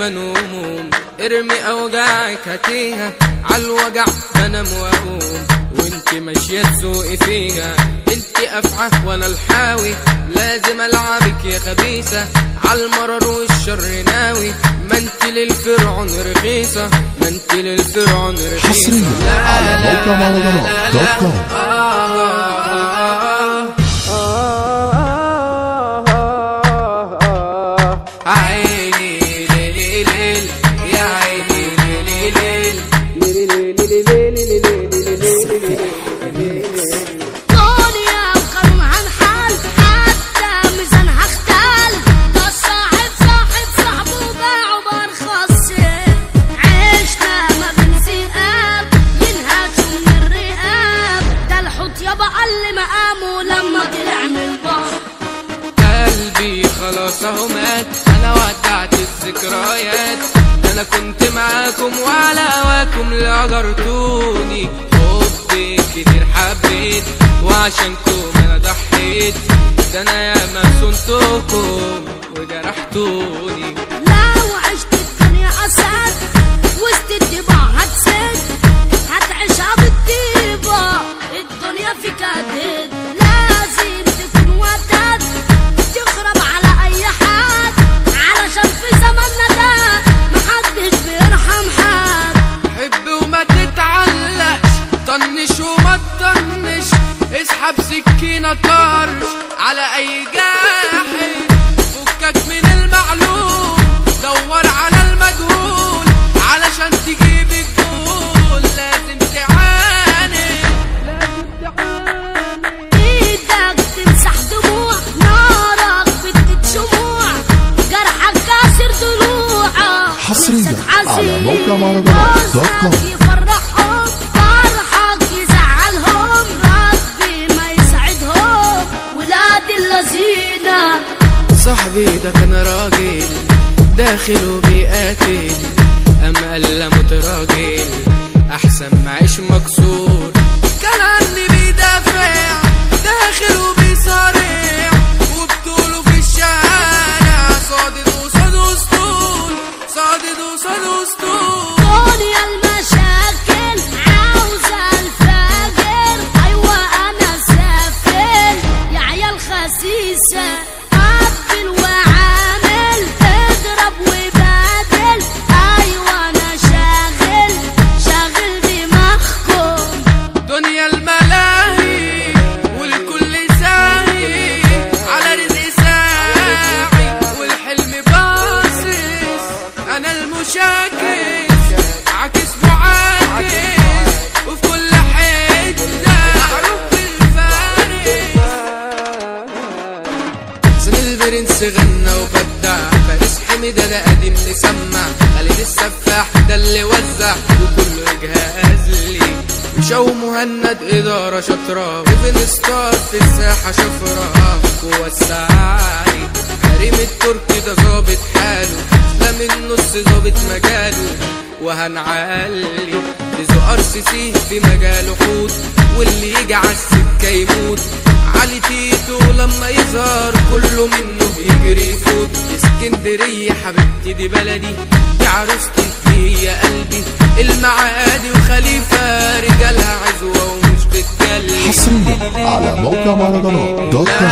دايما هموم، ارمي اوجاعك هاتيها عالوجع بنام واقوم، وانت ماشيه تسوقي فيها انت افعى وانا الحاوي، لازم العبك يا خبيثه عالمرر والشر ناوي، ما انت للفرعون رخيصه، ما انت للفرعون رخيصه. حصريا على موقع مهرجانات دوت كوم. عيني ليل ليل يا عيني ليل ليل دنيا وقانونها انحال حتى ميزانها اختال، ده الصاحب صاحبه باعه بارخص سعر، عشنا ما بين ذئاب ينهشوا من الرقاب، ده الحوت يابا قل مقامه لما طلع من البحر. قلبي خلاص اهو مات، انا ودعت الذكريات، انا كنت معاكم وعلى هواكم اللي هجرتوني، حبي كتير حبيت وعشانكم انا ضحيت، ده انا ياما صنتكم وجرحتوني. لو عشت الدنيا اسد وسط الطباع هتسد، هتعيشها بالطيبه الدنيا فيك هتهد، لازم تكون وداد تخرب على اي حد، علشان في زماننا ده محدش بيرحم حد. حب وما تتعلقش، طنش وما تطنش، اسحب سكينة طرش على اي جاحد، فكك من المعلوم دور على المجهول، علشان تجيب الجول لازم تعاني، لازم تعاني. ايدك تمسح دموع نارك بتدي شموع، جرحك كاسر ضلوعك حصريا على موقع مهرجانات دوت كوم. يفرحهم فرحك يزعلهم، ربي ما يسعدهم ولاد اللذينة. صاحبي ده كان راجل داخل وبيقاتل، اما قال متراجل احسن ما عيش مكسور، كان عني بيدافع داخل وبيصارع، وبطوله في الشارع صادد وصاد اسطول، صادد وصاد اسطول. دنيا المشاكل عاوزة الفاجر، ايوه انا سافل يا عيال خسيسة، قبل وعامل اضرب وبادل، ايوه انا شاغل دماغكم. دنيا الملاهي والكل ساهي على رزق ساعي، والحلم باصص انا المشاكس عكس معاكس، وفي كل حته معروف بالفارس. حسن البرنس غنى وبدع، فارس حميدة ده قديم مسمع، خالد السفاح ده اللي وزع وكله جهاز لي، وشو مهند إدارة شاطرة، وفين ستار في الساحة شفرة ووسعالي، كريم التركي ده ظابط حاله، ده من نص ظابط مجاله، وهنعلي لزو RCC في مجاله حوت، واللي يجي عالسكة يموت، علي تيتو لما يظهر كله منه بيجري يفوت. اسكندرية حبيبتي دي بلدي، دي عروستي هي قلبي، المعادي وخليفة رجالها عزوة ومش بتجلي. حصريا على موقع مهرجانات دوت كوم.